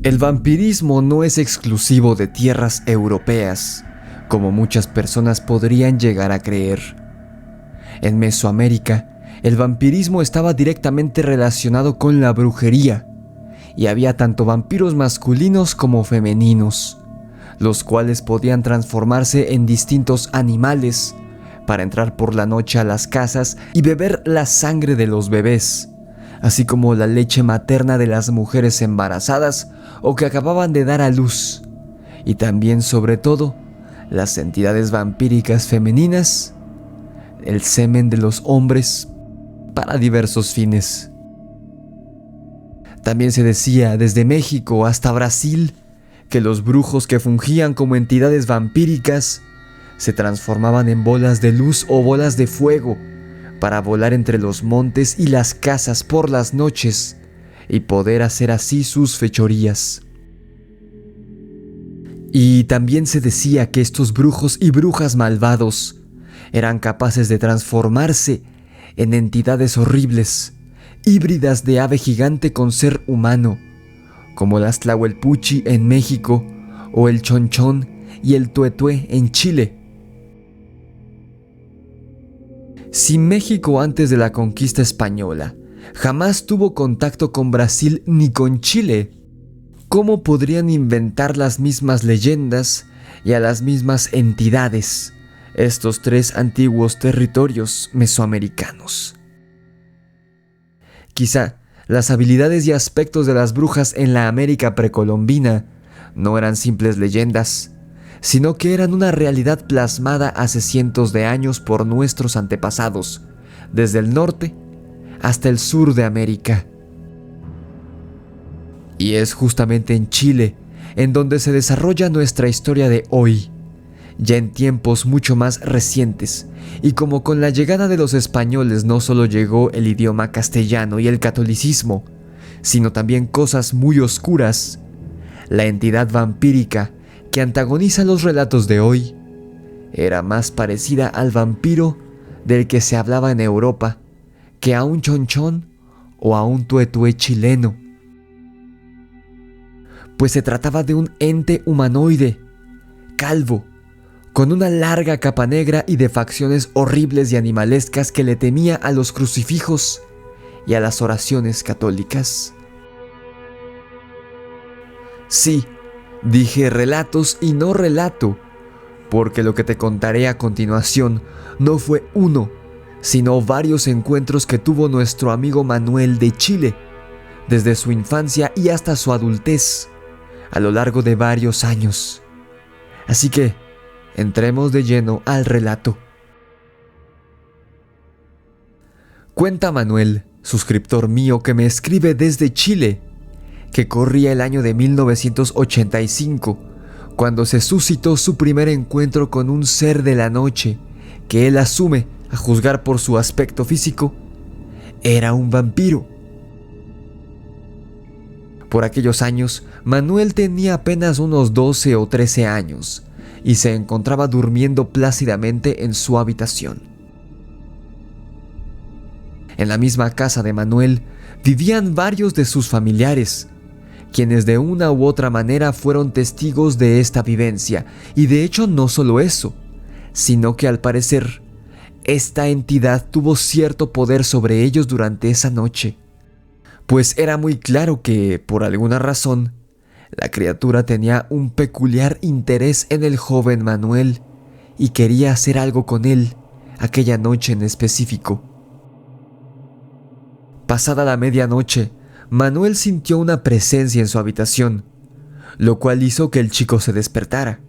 El vampirismo no es exclusivo de tierras europeas, como muchas personas podrían llegar a creer. En Mesoamérica, el vampirismo estaba directamente relacionado con la brujería, y había tanto vampiros masculinos como femeninos, los cuales podían transformarse en distintos animales para entrar por la noche a las casas y beber la sangre de los bebés, así como la leche materna de las mujeres embarazadas o que acababan de dar a luz, y también, sobre todo, las entidades vampíricas femeninas, el semen de los hombres, para diversos fines. También se decía desde México hasta Brasil que los brujos que fungían como entidades vampíricas se transformaban en bolas de luz o bolas de fuego para volar entre los montes y las casas por las noches y poder hacer así sus fechorías. Y también se decía que estos brujos y brujas malvados eran capaces de transformarse en entidades horribles, híbridas de ave gigante con ser humano, como las Tlahuelpuchi en México o el Chonchón y el Tuetué en Chile. Si México antes de la conquista española jamás tuvo contacto con Brasil ni con Chile, ¿cómo podrían inventar las mismas leyendas y a las mismas entidades estos tres antiguos territorios mesoamericanos? Quizá las habilidades y aspectos de las brujas en la América precolombina no eran simples leyendas, sino que eran una realidad plasmada hace cientos de años por nuestros antepasados, desde el norte hasta el sur de América. Y es justamente en Chile en donde se desarrolla nuestra historia de hoy, ya en tiempos mucho más recientes, y como con la llegada de los españoles no solo llegó el idioma castellano y el catolicismo, sino también cosas muy oscuras, la entidad vampírica que antagoniza los relatos de hoy era más parecida al vampiro del que se hablaba en Europa que a un chonchón o a un tuetué chileno, pues se trataba de un ente humanoide, calvo, con una larga capa negra y de facciones horribles y animalescas que le temía a los crucifijos y a las oraciones católicas. Sí, dije relatos y no relato, porque lo que te contaré a continuación no fue uno, sino varios encuentros que tuvo nuestro amigo Manuel de Chile, desde su infancia y hasta su adultez, a lo largo de varios años. Así que, entremos de lleno al relato. Cuenta Manuel, suscriptor mío que me escribe desde Chile, que corría el año de 1985, cuando se suscitó su primer encuentro con un ser de la noche, que él asume, a juzgar por su aspecto físico, era un vampiro. Por aquellos años, Manuel tenía apenas unos 12 o 13 años y se encontraba durmiendo plácidamente en su habitación. En la misma casa de Manuel vivían varios de sus familiares, quienes de una u otra manera fueron testigos de esta vivencia, y de hecho no solo eso, sino que al parecer, esta entidad tuvo cierto poder sobre ellos durante esa noche, pues era muy claro que, por alguna razón, la criatura tenía un peculiar interés en el joven Manuel y quería hacer algo con él aquella noche en específico. Pasada la medianoche, Manuel sintió una presencia en su habitación, lo cual hizo que el chico se despertara.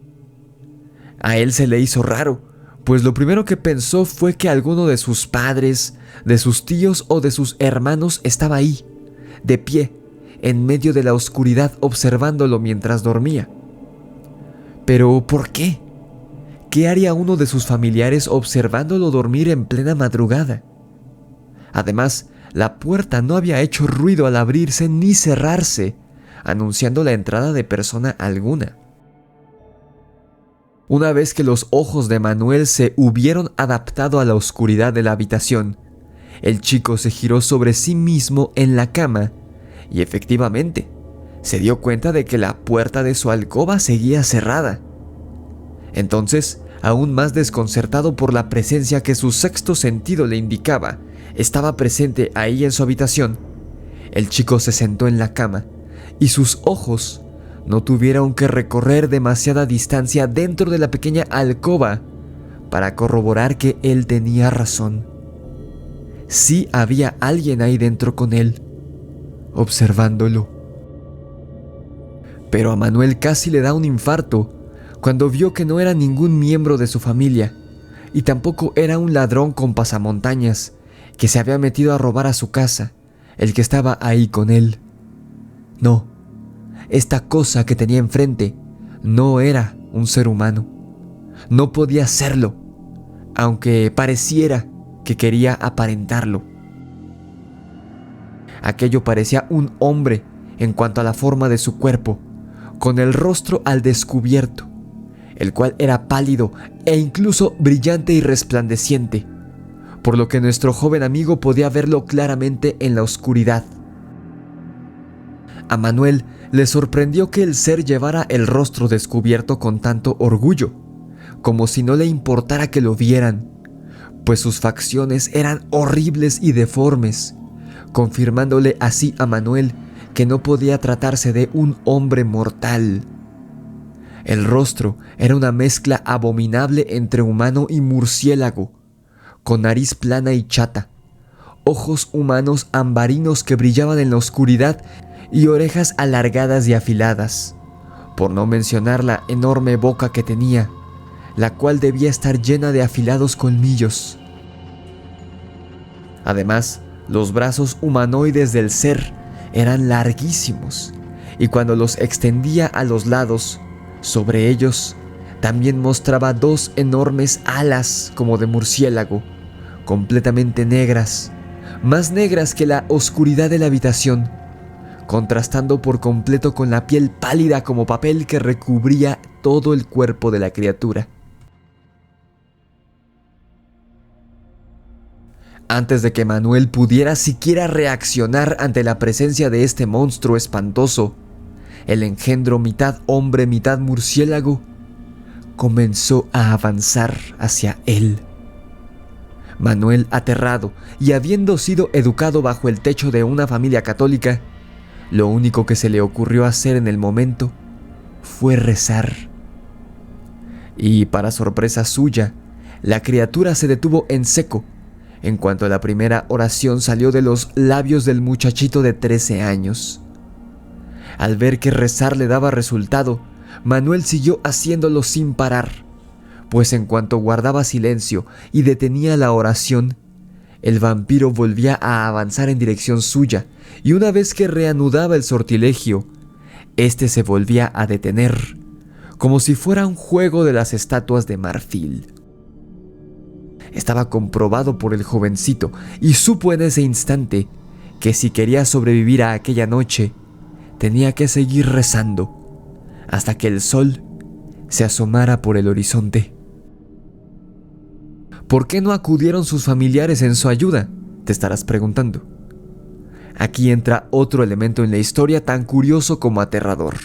A él se le hizo raro, pues lo primero que pensó fue que alguno de sus padres, de sus tíos o de sus hermanos estaba ahí, de pie, en medio de la oscuridad observándolo mientras dormía. Pero, ¿por qué? ¿Qué haría uno de sus familiares observándolo dormir en plena madrugada? Además, la puerta no había hecho ruido al abrirse ni cerrarse, anunciando la entrada de persona alguna. Una vez que los ojos de Manuel se hubieron adaptado a la oscuridad de la habitación, el chico se giró sobre sí mismo en la cama y efectivamente, se dio cuenta de que la puerta de su alcoba seguía cerrada. Entonces, aún más desconcertado por la presencia que su sexto sentido le indicaba estaba presente ahí en su habitación, el chico se sentó en la cama y sus ojos no tuvieron que recorrer demasiada distancia dentro de la pequeña alcoba para corroborar que él tenía razón. Sí había alguien ahí dentro con él, observándolo. Pero a Manuel casi le da un infarto cuando vio que no era ningún miembro de su familia y tampoco era un ladrón con pasamontañas que se había metido a robar a su casa, el que estaba ahí con él. No, esta cosa que tenía enfrente no era un ser humano. No podía serlo, aunque pareciera que quería aparentarlo. Aquello parecía un hombre en cuanto a la forma de su cuerpo, con el rostro al descubierto, el cual era pálido e incluso brillante y resplandeciente, por lo que nuestro joven amigo podía verlo claramente en la oscuridad. A Manuel le sorprendió que el ser llevara el rostro descubierto con tanto orgullo, como si no le importara que lo vieran, pues sus facciones eran horribles y deformes, confirmándole así a Manuel que no podía tratarse de un hombre mortal. El rostro era una mezcla abominable entre humano y murciélago, con nariz plana y chata, ojos humanos ambarinos que brillaban en la oscuridad y orejas alargadas y afiladas, por no mencionar la enorme boca que tenía, la cual debía estar llena de afilados colmillos. Además, los brazos humanoides del ser eran larguísimos, y cuando los extendía a los lados, sobre ellos también mostraba dos enormes alas como de murciélago, completamente negras, más negras que la oscuridad de la habitación, contrastando por completo con la piel pálida como papel que recubría todo el cuerpo de la criatura. Antes de que Manuel pudiera siquiera reaccionar ante la presencia de este monstruo espantoso, el engendro mitad hombre, mitad murciélago, comenzó a avanzar hacia él. Manuel, aterrado y habiendo sido educado bajo el techo de una familia católica, lo único que se le ocurrió hacer en el momento fue rezar. Y para sorpresa suya, la criatura se detuvo en seco en cuanto la primera oración salió de los labios del muchachito de 13 años. Al ver que rezar le daba resultado, Manuel siguió haciéndolo sin parar, pues en cuanto guardaba silencio y detenía la oración, el vampiro volvía a avanzar en dirección suya, y una vez que reanudaba el sortilegio, este se volvía a detener, como si fuera un juego de las estatuas de marfil. Estaba comprobado por el jovencito y supo en ese instante que si quería sobrevivir a aquella noche, tenía que seguir rezando hasta que el sol se asomara por el horizonte. ¿Por qué no acudieron sus familiares en su ayuda?, te estarás preguntando. Aquí entra otro elemento en la historia tan curioso como aterrador.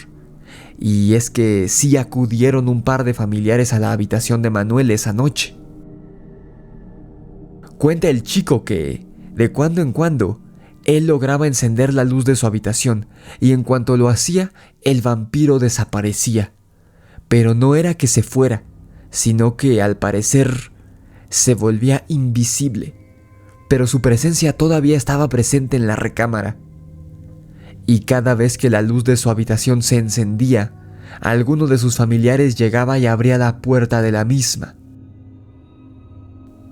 Y es que sí acudieron un par de familiares a la habitación de Manuel esa noche. Cuenta el chico que, de cuando en cuando, él lograba encender la luz de su habitación y en cuanto lo hacía, el vampiro desaparecía. Pero no era que se fuera, sino que, al parecer, se volvía invisible, pero su presencia todavía estaba presente en la recámara. Y cada vez que la luz de su habitación se encendía, alguno de sus familiares llegaba y abría la puerta de la misma.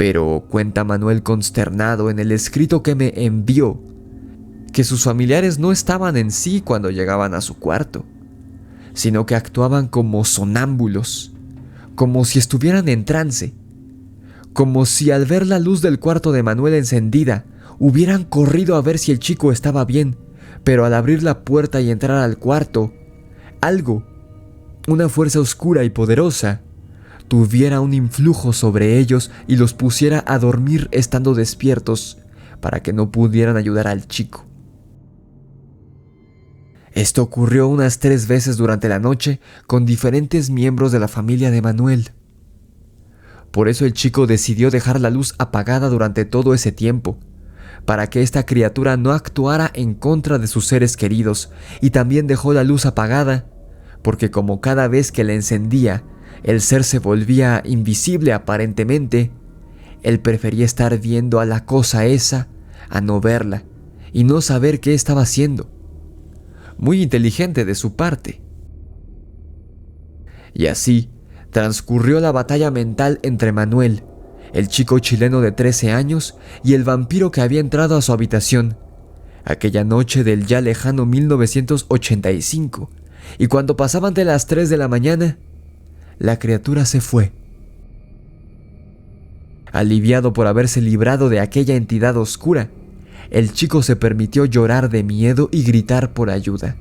Pero cuenta Manuel consternado en el escrito que me envió, que sus familiares no estaban en sí cuando llegaban a su cuarto, sino que actuaban como sonámbulos, como si estuvieran en trance, como si al ver la luz del cuarto de Manuel encendida, hubieran corrido a ver si el chico estaba bien, pero al abrir la puerta y entrar al cuarto, algo, una fuerza oscura y poderosa, tuviera un influjo sobre ellos y los pusiera a dormir estando despiertos para que no pudieran ayudar al chico. Esto ocurrió unas 3 veces durante la noche con diferentes miembros de la familia de Manuel. Por eso el chico decidió dejar la luz apagada durante todo ese tiempo, para que esta criatura no actuara en contra de sus seres queridos, y también dejó la luz apagada, porque como cada vez que la encendía, el ser se volvía invisible aparentemente, él prefería estar viendo a la cosa esa a no verla y no saber qué estaba haciendo. Muy inteligente de su parte. Y así transcurrió la batalla mental entre Manuel, el chico chileno de 13 años, y el vampiro que había entrado a su habitación aquella noche del ya lejano 1985, y cuando pasaban de las 3 de la mañana, la criatura se fue. Aliviado por haberse librado de aquella entidad oscura, el chico se permitió llorar de miedo y gritar por ayuda,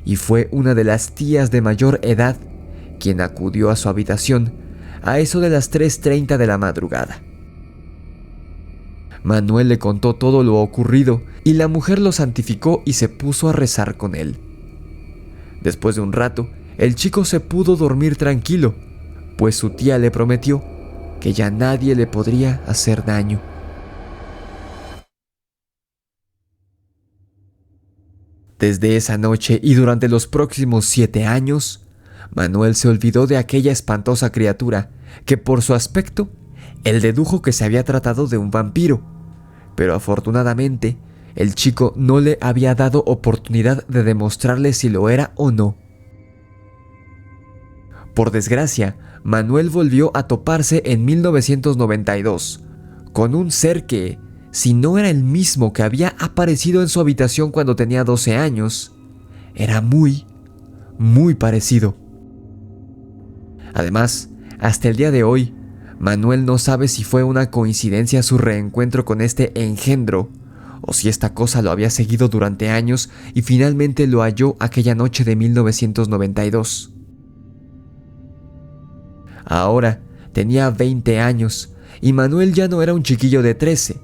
y fue una de las tías de mayor edad quien acudió a su habitación a eso de las 3:30 de la madrugada. Manuel le contó todo lo ocurrido y la mujer lo santificó y se puso a rezar con él. Después de un rato, el chico se pudo dormir tranquilo, pues su tía le prometió que ya nadie le podría hacer daño. Desde esa noche y durante los próximos 7 años, Manuel se olvidó de aquella espantosa criatura que por su aspecto, él dedujo que se había tratado de un vampiro, pero afortunadamente, el chico no le había dado oportunidad de demostrarle si lo era o no. Por desgracia, Manuel volvió a toparse en 1992 con un ser que, si no era el mismo que había aparecido en su habitación cuando tenía 12 años, era muy parecido. Además, hasta el día de hoy, Manuel no sabe si fue una coincidencia su reencuentro con este engendro, o si esta cosa lo había seguido durante años y finalmente lo halló aquella noche de 1992. Ahora tenía 20 años y Manuel ya no era un chiquillo de 13,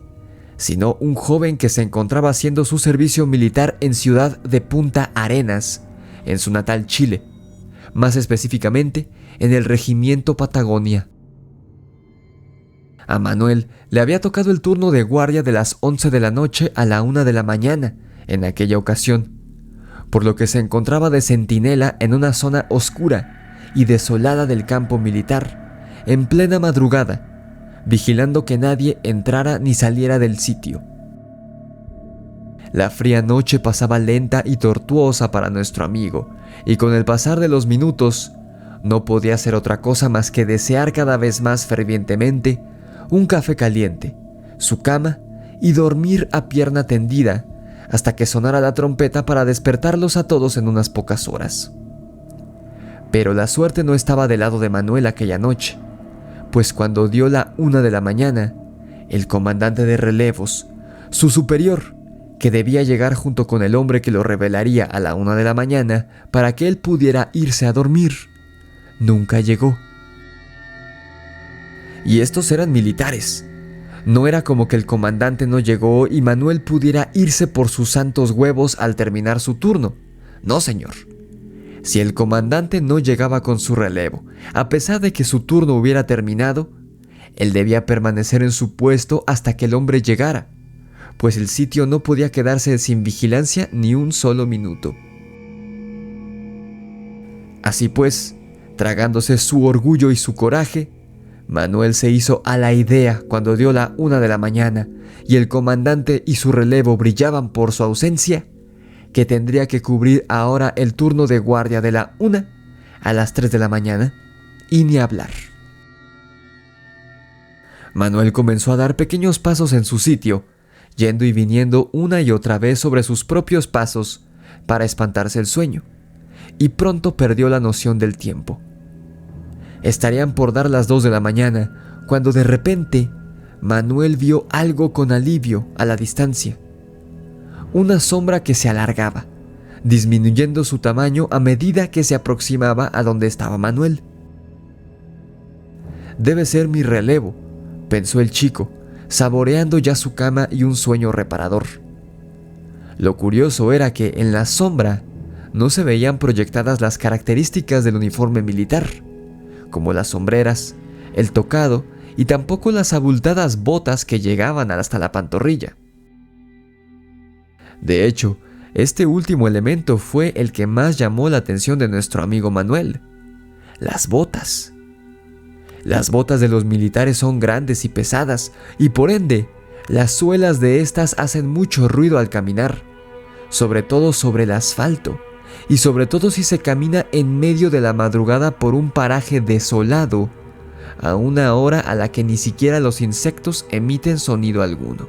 sino un joven que se encontraba haciendo su servicio militar en Ciudad de Punta Arenas, en su natal Chile, más específicamente en el Regimiento Patagonia. A Manuel le había tocado el turno de guardia de las 11 de la noche a la 1 de la mañana en aquella ocasión, por lo que se encontraba de centinela en una zona oscura y desolada del campo militar, en plena madrugada, vigilando que nadie entrara ni saliera del sitio. La fría noche pasaba lenta y tortuosa para nuestro amigo, y con el pasar de los minutos, no podía hacer otra cosa más que desear cada vez más fervientemente un café caliente, su cama y dormir a pierna tendida hasta que sonara la trompeta para despertarlos a todos en unas pocas horas. Pero la suerte no estaba del lado de Manuel aquella noche, pues cuando dio la 1 de la mañana, el comandante de relevos, su superior, que debía llegar junto con el hombre que lo revelaría a la 1 de la mañana para que él pudiera irse a dormir, nunca llegó. Y estos eran militares. No era como que el comandante no llegó y Manuel pudiera irse por sus santos huevos al terminar su turno. No, señor. Si el comandante no llegaba con su relevo, a pesar de que su turno hubiera terminado, él debía permanecer en su puesto hasta que el hombre llegara, pues el sitio no podía quedarse sin vigilancia ni un solo minuto. Así pues, tragándose su orgullo y su coraje, Manuel se hizo a la idea cuando dio la 1 de la mañana y el comandante y su relevo brillaban por su ausencia, que tendría que cubrir ahora el turno de guardia de la 1 a las 3 de la mañana, y ni hablar. Manuel comenzó a dar pequeños pasos en su sitio, yendo y viniendo una y otra vez sobre sus propios pasos para espantarse el sueño, y pronto perdió la noción del tiempo. Estarían por dar las 2 de la mañana, cuando de repente Manuel vio algo con alivio a la distancia. Una sombra que se alargaba, disminuyendo su tamaño a medida que se aproximaba a donde estaba Manuel. Debe ser mi relevo, pensó el chico, saboreando ya su cama y un sueño reparador. Lo curioso era que en la sombra no se veían proyectadas las características del uniforme militar, como las sombreras, el tocado y tampoco las abultadas botas que llegaban hasta la pantorrilla. De hecho, este último elemento fue el que más llamó la atención de nuestro amigo Manuel: las botas. Las botas de los militares son grandes y pesadas, y por ende, las suelas de estas hacen mucho ruido al caminar, sobre todo sobre el asfalto, y sobre todo si se camina en medio de la madrugada por un paraje desolado, a una hora a la que ni siquiera los insectos emiten sonido alguno.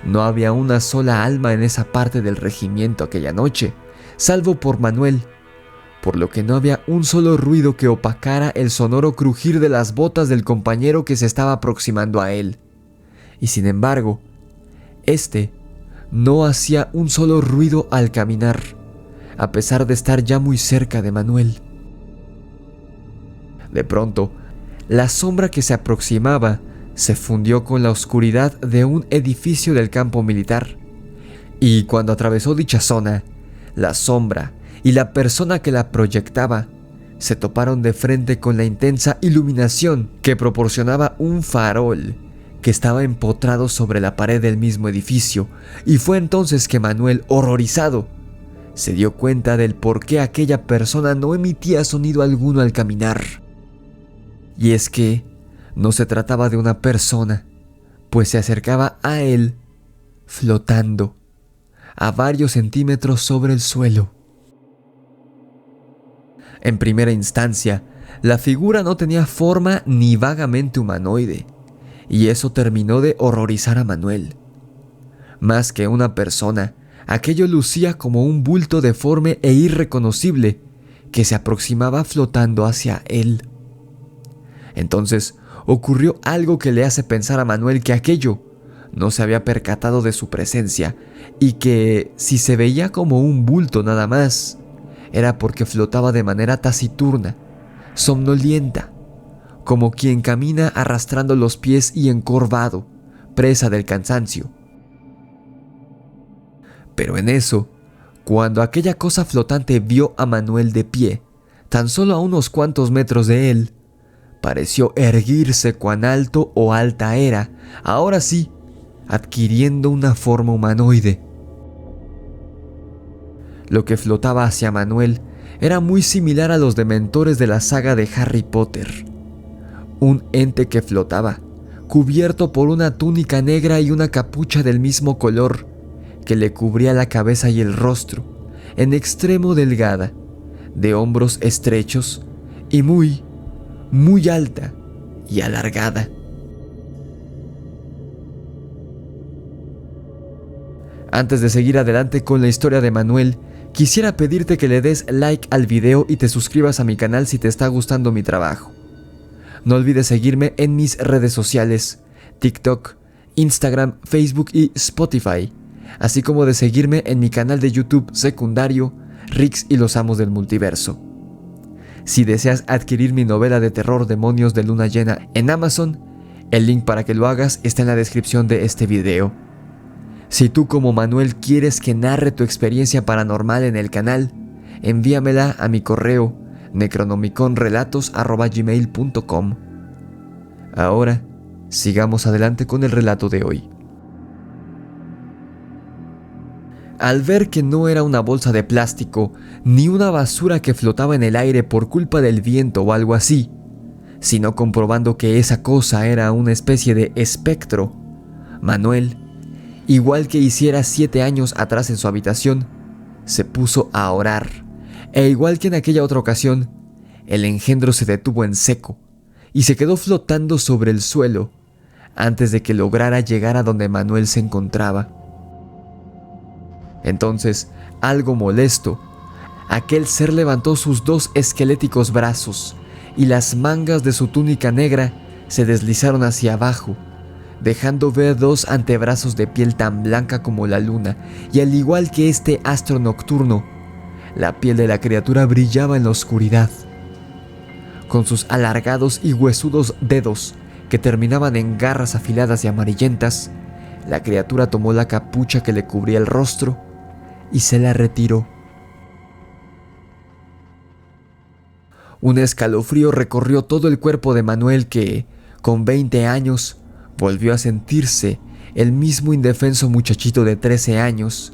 No había una sola alma en esa parte del regimiento aquella noche, salvo por Manuel, por lo que no había un solo ruido que opacara el sonoro crujir de las botas del compañero que se estaba aproximando a él. Y sin embargo, este no hacía un solo ruido al caminar, a pesar de estar ya muy cerca de Manuel. De pronto, la sombra que se aproximaba se fundió con la oscuridad de un edificio del campo militar, y cuando atravesó dicha zona, la sombra y la persona que la proyectaba se toparon de frente con la intensa iluminación que proporcionaba un farol que estaba empotrado sobre la pared del mismo edificio, y fue entonces que Manuel, horrorizado, se dio cuenta del por qué aquella persona no emitía sonido alguno al caminar. Y es que no se trataba de una persona, pues se acercaba a él flotando a varios centímetros sobre el suelo. En primera instancia, la figura no tenía forma ni vagamente humanoide, y eso terminó de horrorizar a Manuel. Más que una persona, aquello lucía como un bulto deforme e irreconocible que se aproximaba flotando hacia él. Entonces ocurrió algo que le hace pensar a Manuel que aquello no se había percatado de su presencia, y que si se veía como un bulto nada más, era porque flotaba de manera taciturna, somnolienta, como quien camina arrastrando los pies y encorvado, presa del cansancio. Pero en eso, cuando aquella cosa flotante vio a Manuel de pie, tan solo a unos cuantos metros de él, pareció erguirse cuán alto o alta era, ahora sí, adquiriendo una forma humanoide. Lo que flotaba hacia Manuel era muy similar a los dementores de la saga de Harry Potter. Un ente que flotaba, cubierto por una túnica negra y una capucha del mismo color, que le cubría la cabeza y el rostro, en extremo delgada, de hombros estrechos y muy alta y alargada. Antes de seguir adelante con la historia de Manuel, quisiera pedirte que le des like al video y te suscribas a mi canal si te está gustando mi trabajo. No olvides seguirme en mis redes sociales, TikTok, Instagram, Facebook y Spotify, así como de seguirme en mi canal de YouTube secundario, Rix y los Amos del Multiverso. Si deseas adquirir mi novela de terror Demonios de Luna Llena en Amazon, el link para que lo hagas está en la descripción de este video. Si tú como Manuel quieres que narre tu experiencia paranormal en el canal, envíamela a mi correo necronomiconrelatos@gmail.com. Ahora, sigamos adelante con el relato de hoy. Al ver que no era una bolsa de plástico ni una basura que flotaba en el aire por culpa del viento o algo así, sino comprobando que esa cosa era una especie de espectro, Manuel, igual que hiciera 7 años atrás en su habitación, se puso a orar, e igual que en aquella otra ocasión, el engendro se detuvo en seco y se quedó flotando sobre el suelo antes de que lograra llegar a donde Manuel se encontraba. Entonces, algo molesto, aquel ser levantó sus 2 esqueléticos brazos y las mangas de su túnica negra se deslizaron hacia abajo, dejando ver 2 antebrazos de piel tan blanca como la luna, y al igual que este astro nocturno, la piel de la criatura brillaba en la oscuridad. Con sus alargados y huesudos dedos, que terminaban en garras afiladas y amarillentas, la criatura tomó la capucha que le cubría el rostro y se la retiró. Un escalofrío recorrió todo el cuerpo de Manuel que, con 20 años, volvió a sentirse el mismo indefenso muchachito de 13 años,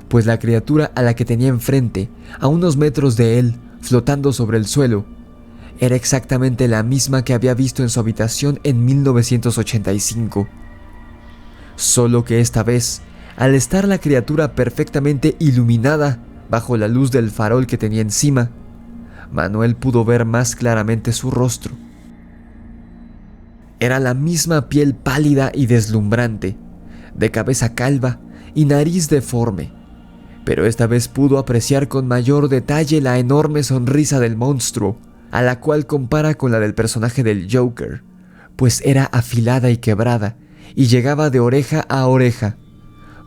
pues la criatura a la que tenía enfrente, a unos metros de él, flotando sobre el suelo, era exactamente la misma que había visto en su habitación en 1985. Solo que esta vez, al estar la criatura perfectamente iluminada bajo la luz del farol que tenía encima, Manuel pudo ver más claramente su rostro. Era la misma piel pálida y deslumbrante, de cabeza calva y nariz deforme, pero esta vez pudo apreciar con mayor detalle la enorme sonrisa del monstruo, a la cual compara con la del personaje del Joker, pues era afilada y quebrada, y llegaba de oreja a oreja,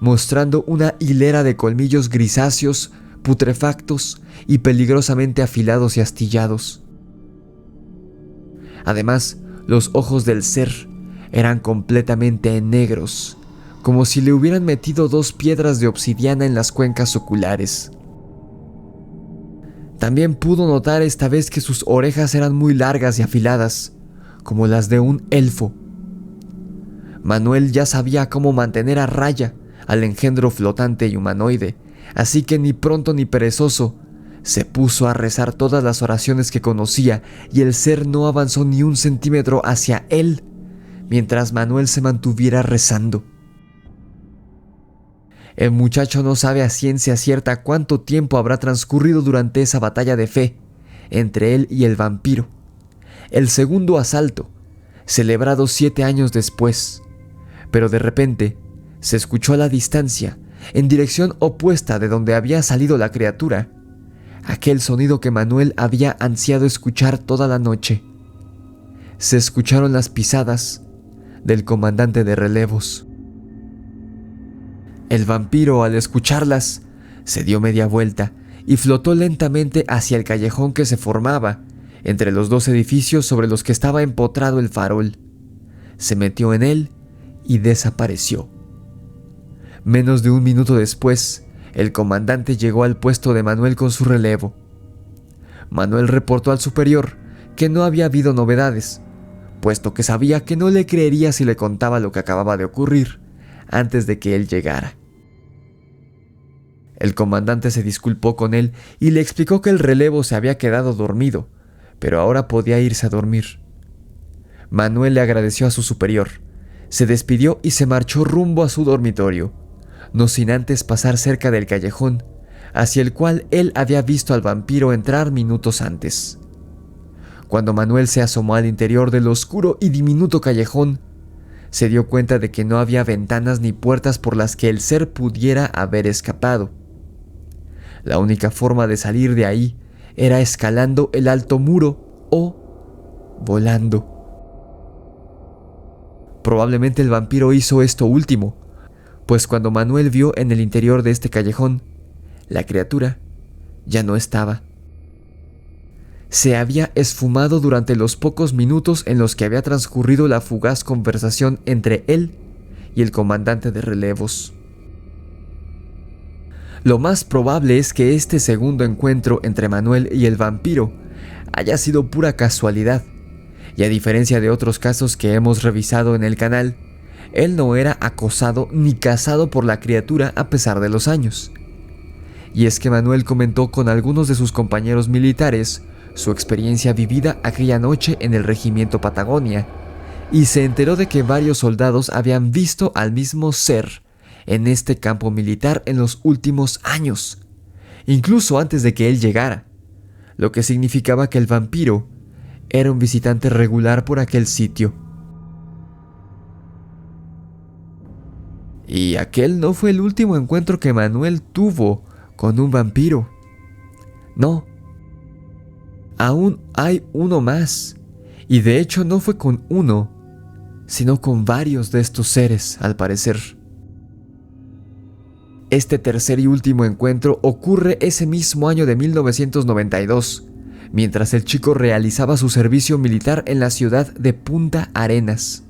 mostrando una hilera de colmillos grisáceos, putrefactos y peligrosamente afilados y astillados. Además, los ojos del ser eran completamente negros, como si le hubieran metido 2 piedras de obsidiana en las cuencas oculares. También pudo notar esta vez que sus orejas eran muy largas y afiladas, como las de un elfo. Manuel ya sabía cómo mantener a raya al engendro flotante y humanoide, así que ni pronto ni perezoso, se puso a rezar todas las oraciones que conocía y el ser no avanzó ni 1 centímetro hacia él, mientras Manuel se mantuviera rezando. El muchacho no sabe a ciencia cierta cuánto tiempo habrá transcurrido durante esa batalla de fe entre él y el vampiro. El segundo asalto, celebrado 7 años después, pero de repente se escuchó a la distancia, en dirección opuesta de donde había salido la criatura, aquel sonido que Manuel había ansiado escuchar toda la noche. Se escucharon las pisadas del comandante de relevos. El vampiro, al escucharlas, se dio media vuelta y flotó lentamente hacia el callejón que se formaba entre los 2 edificios sobre los que estaba empotrado el farol. Se metió en él y desapareció. Menos de 1 minuto después, el comandante llegó al puesto de Manuel con su relevo. Manuel reportó al superior que no había habido novedades, puesto que sabía que no le creería si le contaba lo que acababa de ocurrir antes de que él llegara. El comandante se disculpó con él y le explicó que el relevo se había quedado dormido, pero ahora podía irse a dormir. Manuel le agradeció a su superior, se despidió y se marchó rumbo a su dormitorio, no sin antes pasar cerca del callejón, hacia el cual él había visto al vampiro entrar minutos antes. Cuando Manuel se asomó al interior del oscuro y diminuto callejón, se dio cuenta de que no había ventanas ni puertas por las que el ser pudiera haber escapado. La única forma de salir de ahí era escalando el alto muro o volando. Probablemente el vampiro hizo esto último, pues cuando Manuel vio en el interior de este callejón, la criatura ya no estaba. Se había esfumado durante los pocos minutos en los que había transcurrido la fugaz conversación entre él y el comandante de relevos. Lo más probable es que este segundo encuentro entre Manuel y el vampiro haya sido pura casualidad, y a diferencia de otros casos que hemos revisado en el canal, él no era acosado ni cazado por la criatura a pesar de los años. Y es que Manuel comentó con algunos de sus compañeros militares su experiencia vivida aquella noche en el regimiento Patagonia, y se enteró de que varios soldados habían visto al mismo ser en este campo militar en los últimos años, incluso antes de que él llegara, lo que significaba que el vampiro era un visitante regular por aquel sitio. Y aquel no fue el último encuentro que Manuel tuvo con un vampiro. No, aún hay uno más, y de hecho no fue con uno, sino con varios de estos seres, al parecer. Este tercer y último encuentro ocurre ese mismo año de 1992, mientras el chico realizaba su servicio militar en la ciudad de Punta Arenas.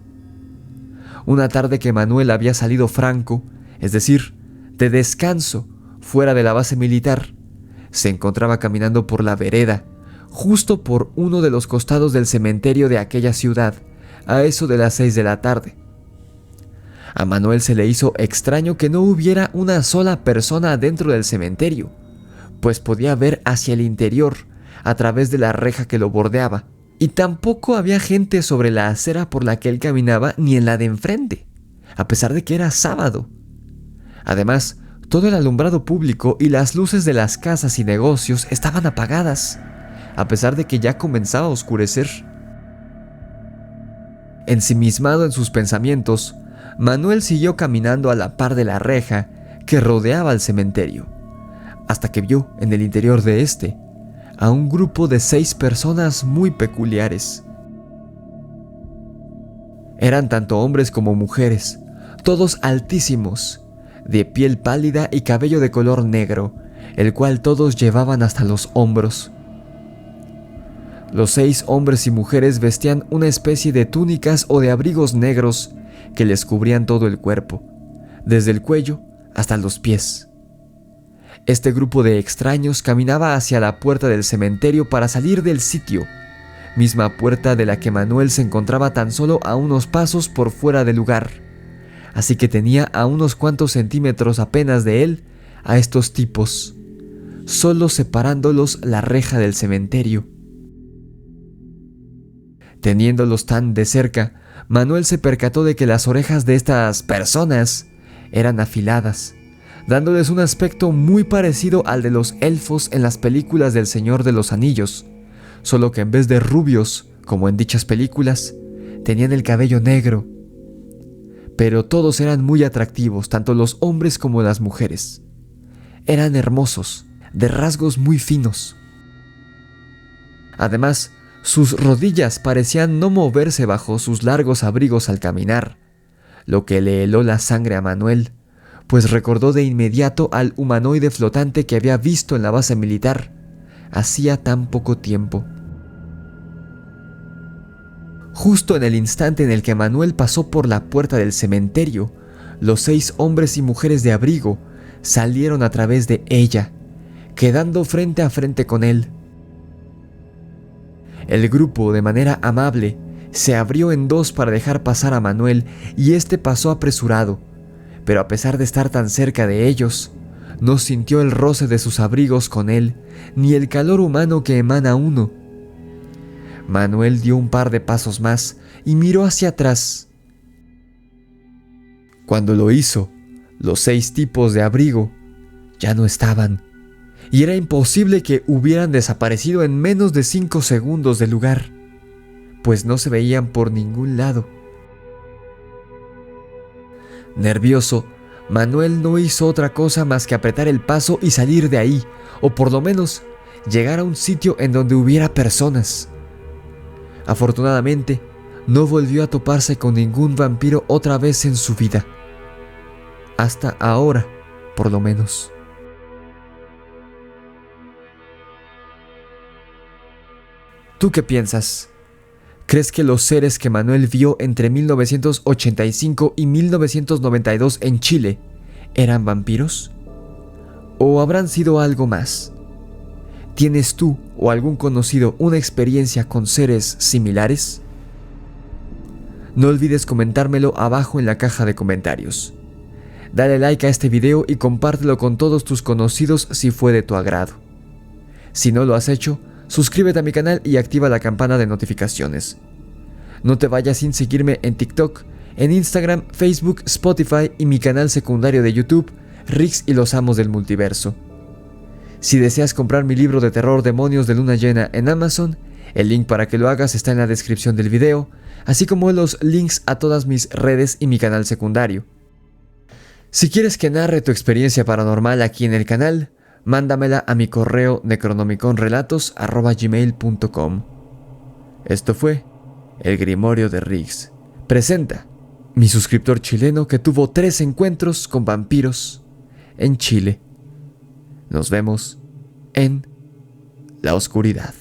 Una tarde que Manuel había salido franco, es decir, de descanso, fuera de la base militar, se encontraba caminando por la vereda, justo por uno de los costados del cementerio de aquella ciudad, a eso de las 6 de la tarde. A Manuel se le hizo extraño que no hubiera una sola persona dentro del cementerio, pues podía ver hacia el interior a través de la reja que lo bordeaba, y tampoco había gente sobre la acera por la que él caminaba ni en la de enfrente, a pesar de que era sábado. Además, todo el alumbrado público y las luces de las casas y negocios estaban apagadas, a pesar de que ya comenzaba a oscurecer. Ensimismado en sus pensamientos, Manuel siguió caminando a la par de la reja que rodeaba el cementerio, hasta que vio en el interior de este a un grupo de 6 personas muy peculiares. Eran tanto hombres como mujeres, todos altísimos, de piel pálida y cabello de color negro, el cual todos llevaban hasta los hombros. Los 6 hombres y mujeres vestían una especie de túnicas o de abrigos negros que les cubrían todo el cuerpo, desde el cuello hasta los pies. Este grupo de extraños caminaba hacia la puerta del cementerio para salir del sitio, misma puerta de la que Manuel se encontraba tan solo a unos pasos por fuera del lugar, así que tenía a unos cuantos centímetros apenas de él a estos tipos, solo separándolos la reja del cementerio. Teniéndolos tan de cerca, Manuel se percató de que las orejas de estas personas eran afiladas, dándoles un aspecto muy parecido al de los elfos en las películas del Señor de los Anillos, solo que en vez de rubios, como en dichas películas, tenían el cabello negro. Pero todos eran muy atractivos, tanto los hombres como las mujeres. Eran hermosos, de rasgos muy finos. Además, sus rodillas parecían no moverse bajo sus largos abrigos al caminar, lo que le heló la sangre a Manuel, pues recordó de inmediato al humanoide flotante que había visto en la base militar hacía tan poco tiempo. Justo en el instante en el que Manuel pasó por la puerta del cementerio, los 6 hombres y mujeres de abrigo salieron a través de ella, quedando frente a frente con él. El grupo, de manera amable, se abrió en 2 para dejar pasar a Manuel y este pasó apresurado, pero a pesar de estar tan cerca de ellos, no sintió el roce de sus abrigos con él, ni el calor humano que emana uno. Manuel dio un par de pasos más y miró hacia atrás. Cuando lo hizo, los 6 tipos de abrigo ya no estaban, y era imposible que hubieran desaparecido en menos de 5 segundos del lugar, pues no se veían por ningún lado. Nervioso, Manuel no hizo otra cosa más que apretar el paso y salir de ahí, o por lo menos llegar a un sitio en donde hubiera personas. Afortunadamente, no volvió a toparse con ningún vampiro otra vez en su vida. Hasta ahora, por lo menos. ¿Tú qué piensas? ¿Crees que los seres que Manuel vio entre 1985 y 1992 en Chile eran vampiros? ¿O habrán sido algo más? ¿Tienes tú o algún conocido una experiencia con seres similares? No olvides comentármelo abajo en la caja de comentarios. Dale like a este video y compártelo con todos tus conocidos si fue de tu agrado. Si no lo has hecho, suscríbete a mi canal y activa la campana de notificaciones. No te vayas sin seguirme en TikTok, en Instagram, Facebook, Spotify y mi canal secundario de YouTube, Rix y los Amos del Multiverso. Si deseas comprar mi libro de terror Demonios de Luna Llena en Amazon, el link para que lo hagas está en la descripción del video, así como los links a todas mis redes y mi canal secundario. Si quieres que narre tu experiencia paranormal aquí en el canal, mándamela a mi correo necronomiconrelatos@gmail.com. Esto fue El Grimorio de Rix. Presenta mi suscriptor chileno que tuvo 3 encuentros con vampiros en Chile. Nos vemos en la oscuridad.